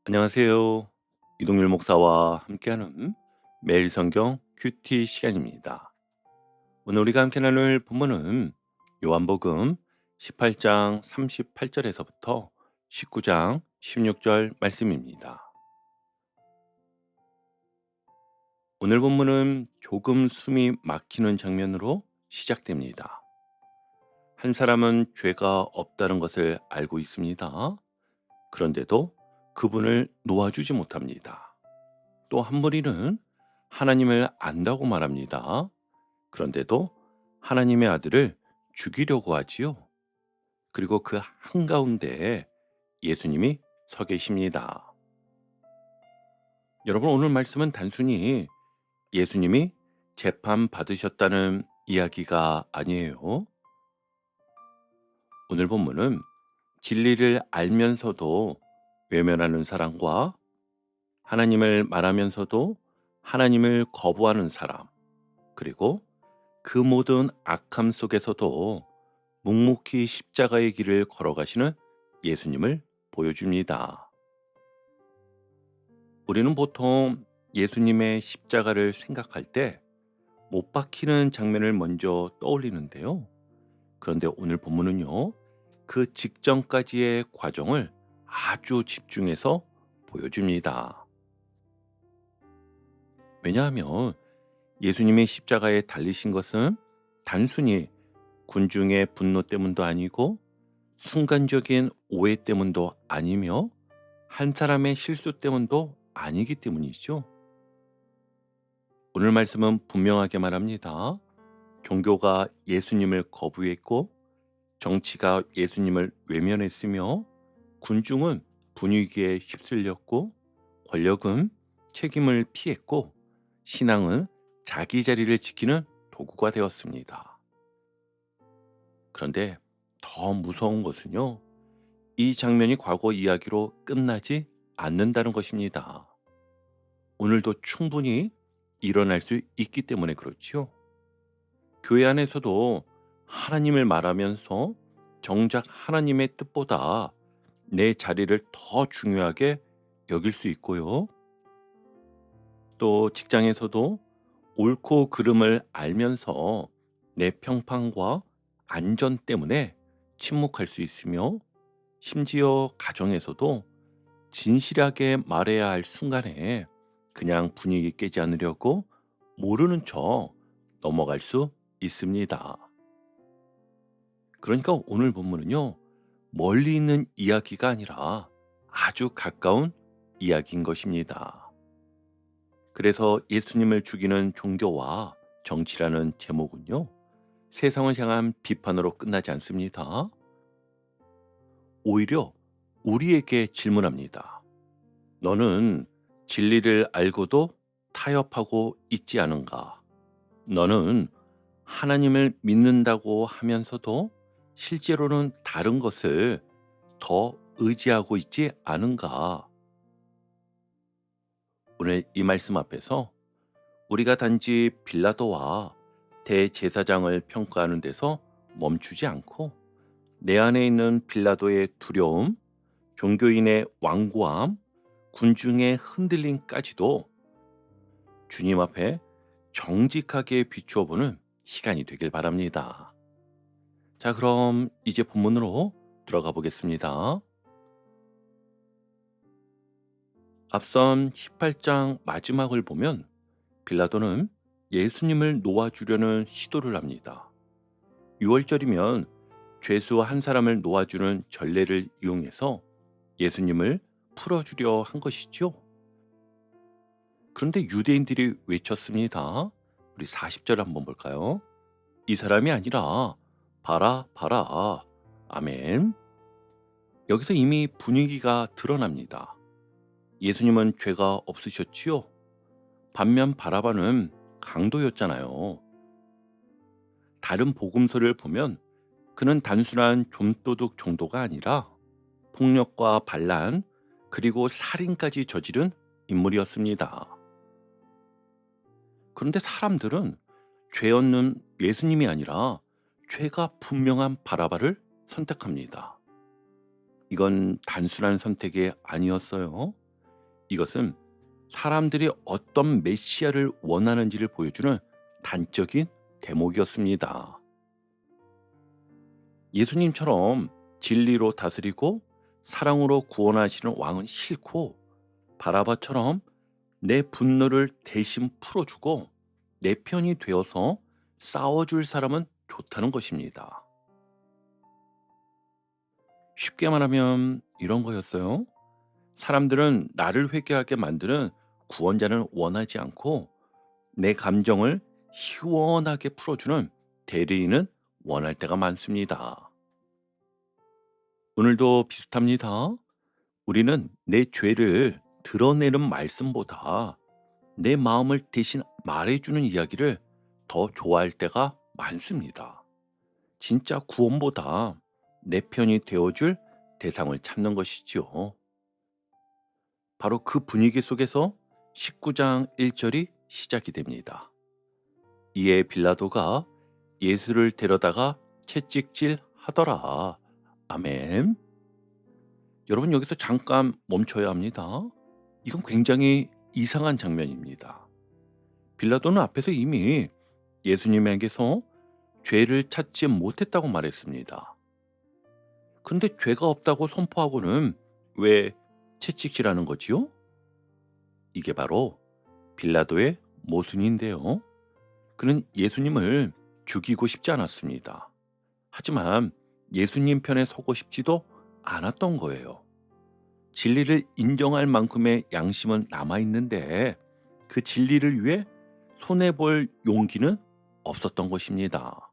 안녕하세요. 이동률 목사와 함께하는 매일 성경 큐티 시간입니다. 오늘 우리가 함께 나눌 본문은 요한복음 18장 38절에서부터 19장 16절 말씀입니다. 오늘 본문은 조금 숨이 막히는 장면으로 시작됩니다. 한 사람은 죄가 없다는 것을 알고 있습니다. 그런데도 그분을 놓아주지 못합니다. 또 한 무리는 하나님을 안다고 말합니다. 그런데도 하나님의 아들을 죽이려고 하지요. 그리고 그 한가운데에 예수님이 서 계십니다. 여러분, 오늘 말씀은 단순히 예수님이 재판 받으셨다는 이야기가 아니에요. 오늘 본문은 진리를 알면서도 외면하는 사람과 하나님을 말하면서도 하나님을 거부하는 사람, 그리고 그 모든 악함 속에서도 묵묵히 십자가의 길을 걸어가시는 예수님을 보여줍니다. 우리는 보통 예수님의 십자가를 생각할 때 못 박히는 장면을 먼저 떠올리는데요. 그런데 오늘 본문은요, 그 직전까지의 과정을 아주 집중해서 보여줍니다. 왜냐하면 예수님이 십자가에 달리신 것은 단순히 군중의 분노 때문도 아니고 순간적인 오해 때문도 아니며 한 사람의 실수 때문도 아니기 때문이죠. 오늘 말씀은 분명하게 말합니다. 종교가 예수님을 거부했고 정치가 예수님을 외면했으며 군중은 분위기에 휩쓸렸고 권력은 책임을 피했고 신앙은 자기 자리를 지키는 도구가 되었습니다. 그런데 더 무서운 것은요, 이 장면이 과거 이야기로 끝나지 않는다는 것입니다. 오늘도 충분히 일어날 수 있기 때문에 그렇지요. 교회 안에서도 하나님을 말하면서 정작 하나님의 뜻보다 내 자리를 더 중요하게 여길 수 있고요. 또 직장에서도 옳고 그름을 알면서 내 평판과 안전 때문에 침묵할 수 있으며 심지어 가정에서도 진실하게 말해야 할 순간에 그냥 분위기 깨지 않으려고 모르는 척 넘어갈 수 있습니다. 그러니까 오늘 본문은요, 멀리 있는 이야기가 아니라 아주 가까운 이야기인 것입니다. 그래서 예수님을 죽이는 종교와 정치라는 제목은요, 세상을 향한 비판으로 끝나지 않습니다. 오히려 우리에게 질문합니다. 너는 진리를 알고도 타협하고 있지 않은가? 너는 하나님을 믿는다고 하면서도 실제로는 다른 것을 더 의지하고 있지 않은가? 오늘 이 말씀 앞에서 우리가 단지 빌라도와 대제사장을 평가하는 데서 멈추지 않고 내 안에 있는 빌라도의 두려움, 종교인의 완고함, 군중의 흔들림까지도 주님 앞에 정직하게 비추어 보는 시간이 되길 바랍니다. 자, 그럼 이제 본문으로 들어가 보겠습니다. 앞선 18장 마지막을 보면 빌라도는 예수님을 놓아주려는 시도를 합니다. 6월절이면 죄수 한 사람을 놓아주는 전례를 이용해서 예수님을 풀어주려 한 것이죠. 그런데 유대인들이 외쳤습니다. 우리 40절 한번 볼까요? 이 사람이 아니라 봐라 봐라. 아멘. 여기서 이미 분위기가 드러납니다. 예수님은 죄가 없으셨지요. 반면 바라바는 강도였잖아요. 다른 복음서를 보면 그는 단순한 좀도둑 정도가 아니라 폭력과 반란 그리고 살인까지 저지른 인물이었습니다. 그런데 사람들은 죄 없는 예수님이 아니라 죄가 분명한 바라바를 선택합니다. 이건 단순한 선택이 아니었어요. 이것은 사람들이 어떤 메시아를 원하는지를 보여주는 단적인 대목이었습니다. 예수님처럼 진리로 다스리고 사랑으로 구원하시는 왕은 싫고, 바라바처럼 내 분노를 대신 풀어주고 내 편이 되어서 싸워줄 사람은 좋다는 것입니다. 쉽게 말하면 이런 거였어요. 사람들은 나를 회개하게 만드는 구원자는 원하지 않고, 내 감정을 시원하게 풀어주는 대리인은 원할 때가 많습니다. 오늘도 비슷합니다. 우리는 내 죄를 드러내는 말씀보다 내 마음을 대신 말해주는 이야기를 더 좋아할 때가 많습니다. 진짜 구원보다 내 편이 되어줄 대상을 찾는 것이지요. 바로 그 분위기 속에서 19장 1절이 시작이 됩니다. 이에 빌라도가 예수를 데려다가 채찍질 하더라. 아멘. 여러분, 여기서 잠깐 멈춰야 합니다. 이건 굉장히 이상한 장면입니다. 빌라도는 앞에서 이미 예수님에게서 죄를 찾지 못했다고 말했습니다. 그런데 죄가 없다고 선포하고는 왜 채찍질하는 거지요? 이게 바로 빌라도의 모순인데요. 그는 예수님을 죽이고 싶지 않았습니다. 하지만 예수님 편에 서고 싶지도 않았던 거예요. 진리를 인정할 만큼의 양심은 남아있는데 그 진리를 위해 손해볼 용기는 없었던 것입니다.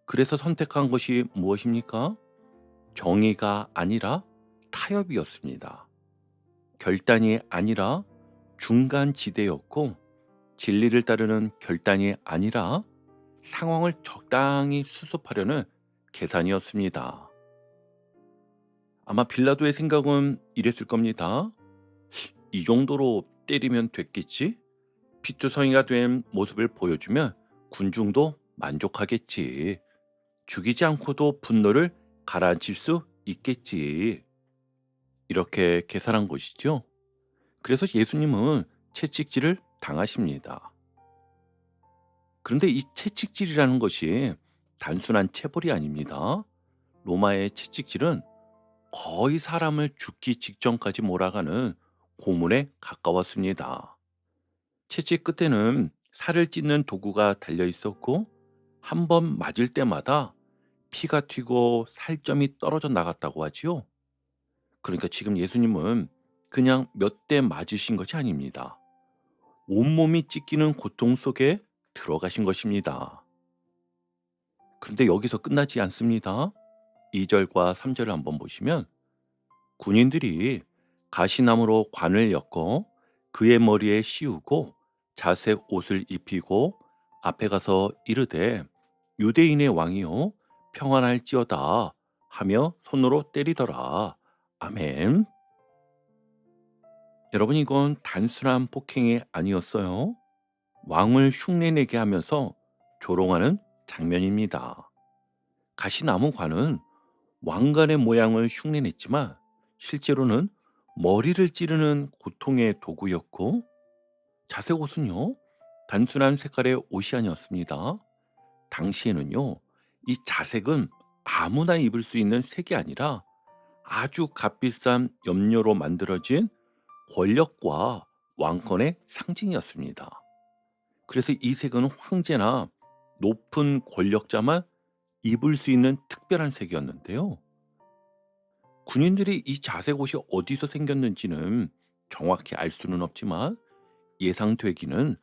그래서 선택한 것이 무엇입니까? 정의가 아니라 타협이었습니다. 결단이 아니라 중간 지대였고, 진리를 따르는 결단이 아니라 상황을 적당히 수습하려는 계산이었습니다. 아마 빌라도의 생각은 이랬을 겁니다. 이 정도로 때리면 됐겠지? 피투성이가 된 모습을 보여주면 군중도 만족하겠지. 죽이지 않고도 분노를 가라앉힐 수 있겠지. 이렇게 계산한 것이죠. 그래서 예수님은 채찍질을 당하십니다. 그런데 이 채찍질이라는 것이 단순한 체벌이 아닙니다. 로마의 채찍질은 거의 사람을 죽기 직전까지 몰아가는 고문에 가까웠습니다. 채찍 끝에는 살을 찢는 도구가 달려 있었고, 한 번 맞을 때마다 피가 튀고 살점이 떨어져 나갔다고 하지요. 그러니까 지금 예수님은 그냥 몇 대 맞으신 것이 아닙니다. 온몸이 찢기는 고통 속에 들어가신 것입니다. 그런데 여기서 끝나지 않습니다. 2절과 3절을 한번 보시면, 군인들이 가시나무로 관을 엮어 그의 머리에 씌우고 자색 옷을 입히고 앞에 가서 이르되 유대인의 왕이요 평안할지어다 하며 손으로 때리더라. 아멘. 여러분, 이건 단순한 폭행이 아니었어요. 왕을 흉내내게 하면서 조롱하는 장면입니다. 가시나무 관은 왕관의 모양을 흉내냈지만 실제로는 머리를 찌르는 고통의 도구였고, 자색 옷은요 단순한 색깔의 옷이 아니었습니다. 당시에는요 이 자색은 아무나 입을 수 있는 색이 아니라 아주 값비싼 염료로 만들어진 권력과 왕권의 상징이었습니다. 그래서 이 색은 황제나 높은 권력자만 입을 수 있는 특별한 색이었는데요. 군인들이 이 자색 옷이 어디서 생겼는지는 정확히 알 수는 없지만 예상되기는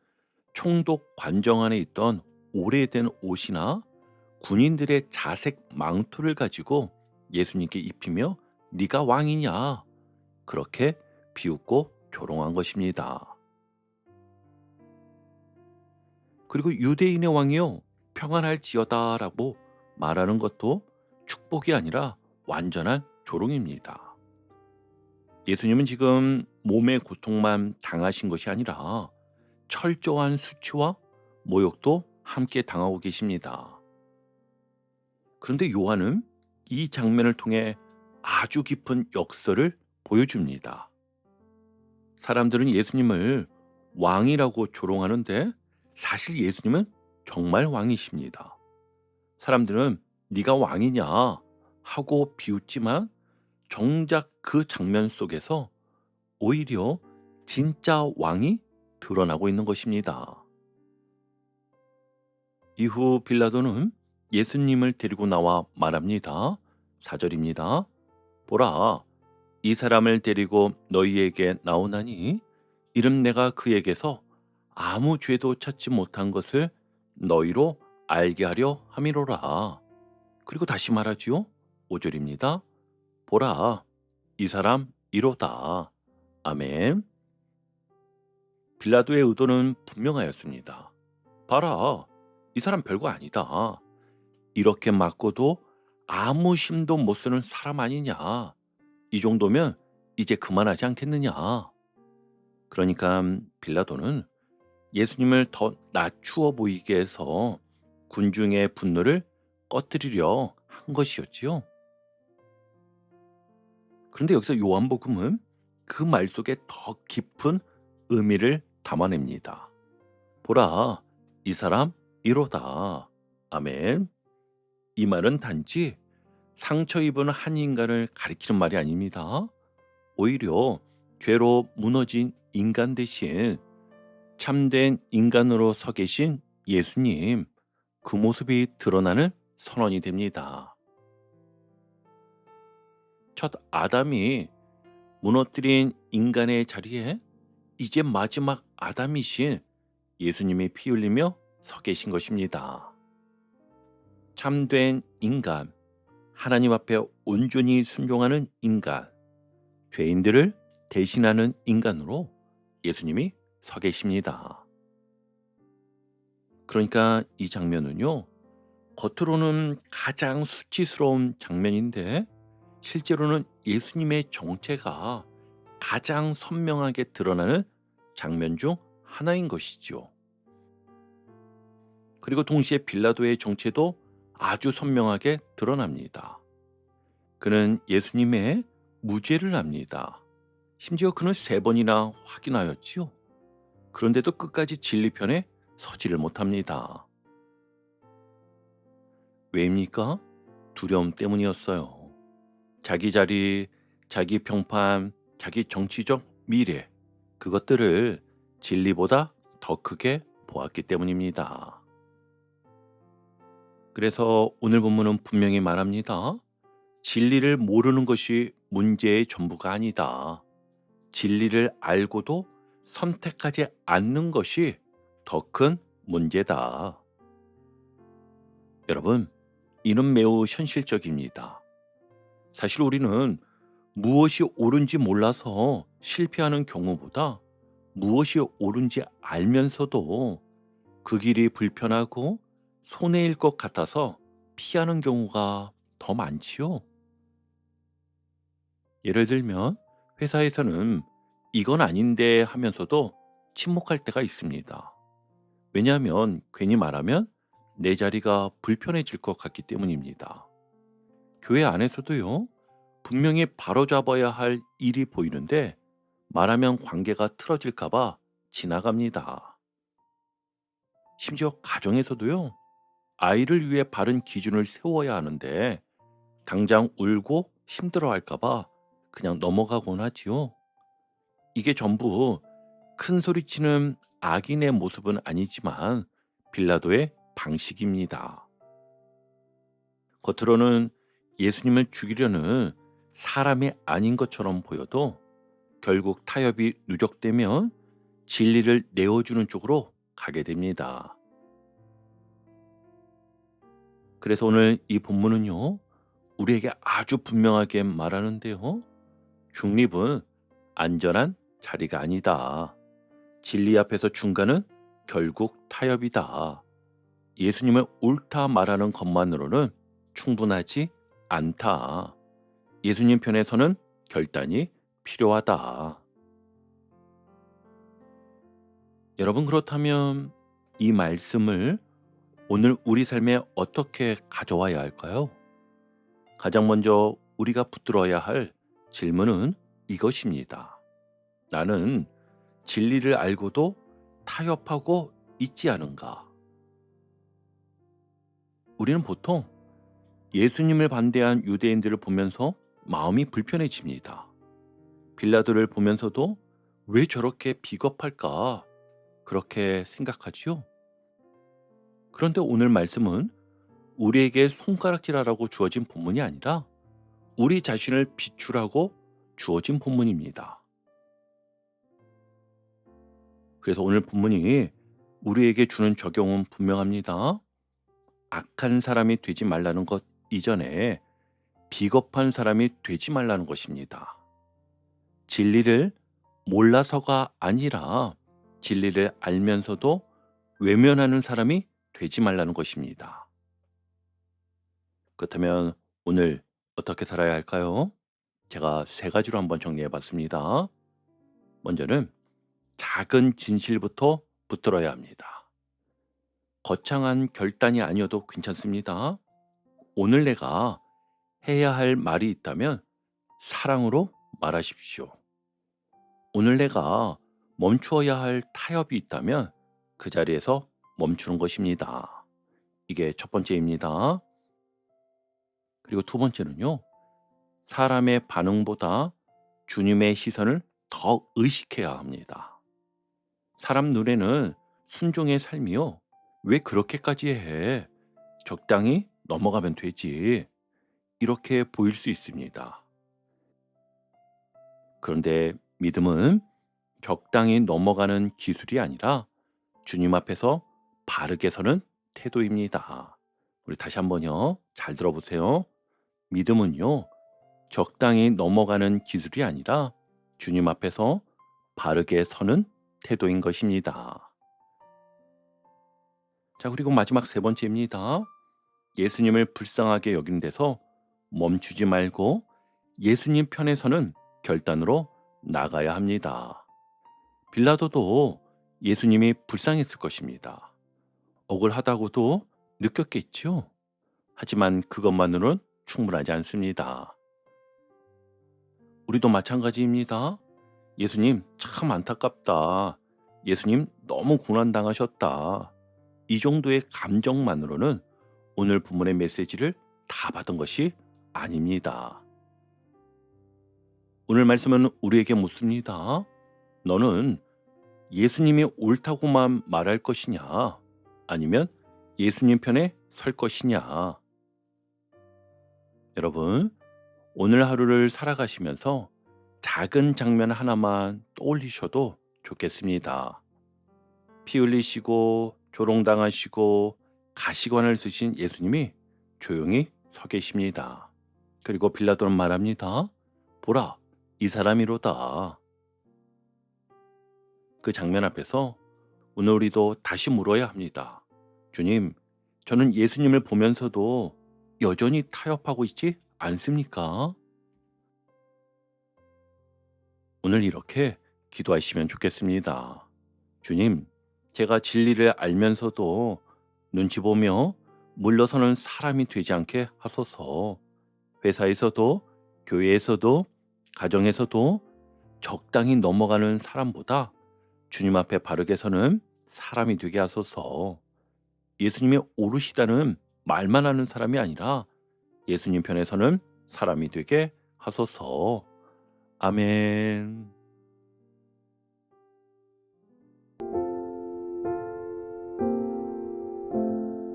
총독 관정 안에 있던 오래된 옷이나 군인들의 자색 망토를 가지고 예수님께 입히며 네가 왕이냐 그렇게 비웃고 조롱한 것입니다. 그리고 유대인의 왕이요 평안할지어다라고 말하는 것도 축복이 아니라 완전한 조롱입니다. 예수님은 지금 몸의 고통만 당하신 것이 아니라 철저한 수치와 모욕도 함께 당하고 계십니다. 그런데 요한은 이 장면을 통해 아주 깊은 역설을 보여줍니다. 사람들은 예수님을 왕이라고 조롱하는데 사실 예수님은 정말 왕이십니다. 사람들은 네가 왕이냐 하고 비웃지만 정작 그 장면 속에서 오히려 진짜 왕이 드러나고 있는 것입니다. 이후 빌라도는 예수님을 데리고 나와 말합니다. 4절입니다. 보라, 이 사람을 데리고 너희에게 나오나니 이름 내가 그에게서 아무 죄도 찾지 못한 것을 너희로 알게 하려 함이로라. 그리고 다시 말하지요. 5절입니다. 보라, 이 사람 이로다. 아멘. 빌라도의 의도는 분명하였습니다. 봐라, 이 사람 별거 아니다. 이렇게 맞고도 아무 힘도 못 쓰는 사람 아니냐. 이 정도면 이제 그만하지 않겠느냐. 그러니까 빌라도는 예수님을 더 낮추어 보이게 해서 군중의 분노를 꺼뜨리려 한 것이었지요. 그런데 여기서 요한복음은 그 말 속에 더 깊은 의미를 담아냅니다. 보라, 이 사람 이로다. 아멘. 이 말은 단지 상처 입은 한 인간을 가리키는 말이 아닙니다. 오히려 죄로 무너진 인간 대신 참된 인간으로 서 계신 예수님, 그 모습이 드러나는 선언이 됩니다. 첫 아담이 무너뜨린 인간의 자리에 이제 마지막 아담이신 예수님이 피 흘리며 서 계신 것입니다. 참된 인간, 하나님 앞에 온전히 순종하는 인간, 죄인들을 대신하는 인간으로 예수님이 서 계십니다. 그러니까 이 장면은요, 겉으로는 가장 수치스러운 장면인데 실제로는 예수님의 정체가 가장 선명하게 드러나는 장면 중 하나인 것이죠. 그리고 동시에 빌라도의 정체도 아주 선명하게 드러납니다. 그는 예수님의 무죄를 압니다. 심지어 그는 3번이나 확인하였지요. 그런데도 끝까지 진리 편에 서지를 못합니다. 왜입니까? 두려움 때문이었어요. 자기 자리, 자기 평판, 자기 정치적 미래, 그것들을 진리보다 더 크게 보았기 때문입니다. 그래서 오늘 본문은 분명히 말합니다. 진리를 모르는 것이 문제의 전부가 아니다. 진리를 알고도 선택하지 않는 것이 더 큰 문제다. 여러분, 이는 매우 현실적입니다. 사실 우리는 무엇이 옳은지 몰라서 실패하는 경우보다 무엇이 옳은지 알면서도 그 길이 불편하고 손해일 것 같아서 피하는 경우가 더 많지요. 예를 들면 회사에서는 이건 아닌데 하면서도 침묵할 때가 있습니다. 왜냐하면 괜히 말하면 내 자리가 불편해질 것 같기 때문입니다. 교회 안에서도요, 분명히 바로잡아야 할 일이 보이는데 말하면 관계가 틀어질까봐 지나갑니다. 심지어 가정에서도요, 아이를 위해 바른 기준을 세워야 하는데 당장 울고 힘들어할까봐 그냥 넘어가곤 하지요. 이게 전부 큰 소리치는 악인의 모습은 아니지만 빌라도의 방식입니다. 겉으로는 예수님을 죽이려는 사람이 아닌 것처럼 보여도 결국 타협이 누적되면 진리를 내어주는 쪽으로 가게 됩니다. 그래서 오늘 이 본문은요, 우리에게 아주 분명하게 말하는데요. 중립은 안전한 자리가 아니다. 진리 앞에서 중간은 결국 타협이다. 예수님을 옳다 말하는 것만으로는 충분하지 않다. 예수님 편에서는 결단이 필요하다. 여러분, 그렇다면 이 말씀을 오늘 우리 삶에 어떻게 가져와야 할까요? 가장 먼저 우리가 붙들어야 할 질문은 이것입니다. 나는 진리를 알고도 타협하고 있지 않은가? 우리는 보통 예수님을 반대한 유대인들을 보면서 마음이 불편해집니다. 빌라도를 보면서도 왜 저렇게 비겁할까? 그렇게 생각하지요. 그런데 오늘 말씀은 우리에게 손가락질하라고 주어진 본문이 아니라 우리 자신을 비추라고 주어진 본문입니다. 그래서 오늘 본문이 우리에게 주는 적용은 분명합니다. 악한 사람이 되지 말라는 것 이전에 비겁한 사람이 되지 말라는 것입니다. 진리를 몰라서가 아니라 진리를 알면서도 외면하는 사람이 되지 말라는 것입니다. 그렇다면 오늘 어떻게 살아야 할까요? 제가 3가지로 한번 정리해 봤습니다. 먼저는 작은 진실부터 붙들어야 합니다. 거창한 결단이 아니어도 괜찮습니다. 오늘 내가 해야 할 말이 있다면 사랑으로 말하십시오. 오늘 내가 멈추어야 할 타협이 있다면 그 자리에서 멈추는 것입니다. 이게 첫 번째입니다. 그리고 두 번째는요. 사람의 반응보다 주님의 시선을 더 의식해야 합니다. 사람 눈에는 순종의 삶이요. 왜 그렇게까지 해? 적당히 넘어가면 되지. 이렇게 보일 수 있습니다. 그런데 믿음은 적당히 넘어가는 기술이 아니라 주님 앞에서 바르게 서는 태도입니다. 우리 다시 한번요. 잘 들어보세요. 믿음은요. 적당히 넘어가는 기술이 아니라 주님 앞에서 바르게 서는 태도인 것입니다. 자, 그리고 마지막 3번째입니다. 예수님을 불쌍하게 여기는 데서 멈추지 말고 예수님 편에 서는 결단으로 나가야 합니다. 빌라도도 예수님이 불쌍했을 것입니다. 억울하다고도 느꼈겠죠. 하지만 그것만으로는 충분하지 않습니다. 우리도 마찬가지입니다. 예수님 참 안타깝다. 예수님 너무 고난당하셨다. 이 정도의 감정만으로는 오늘 본문의 메시지를 다 받은 것이 아닙니다. 오늘 말씀은 우리에게 묻습니다. 너는 예수님이 옳다고만 말할 것이냐? 아니면 예수님 편에 설 것이냐? 여러분, 오늘 하루를 살아가시면서 작은 장면 하나만 떠올리셔도 좋겠습니다. 피 흘리시고 조롱당하시고 가시관을 쓰신 예수님이 조용히 서 계십니다. 그리고 빌라도는 말합니다. 보라, 이 사람이로다. 그 장면 앞에서 오늘 우리도 다시 물어야 합니다. 주님, 저는 예수님을 보면서도 여전히 타협하고 있지 않습니까? 오늘 이렇게 기도하시면 좋겠습니다. 주님, 제가 진리를 알면서도 눈치 보며 물러서는 사람이 되지 않게 하소서. 회사에서도 교회에서도 가정에서도 적당히 넘어가는 사람보다 주님 앞에 바르게 서는 사람이 되게 하소서. 예수님이 오르시다는 말만 하는 사람이 아니라 예수님 편에 서는 사람이 되게 하소서. 아멘.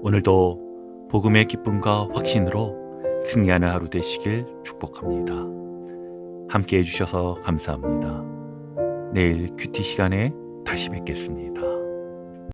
오늘도 복음의 기쁨과 확신으로 승리하는 하루 되시길 축복합니다. 함께 해주셔서 감사합니다. 내일 큐티 시간에 다시 뵙겠습니다.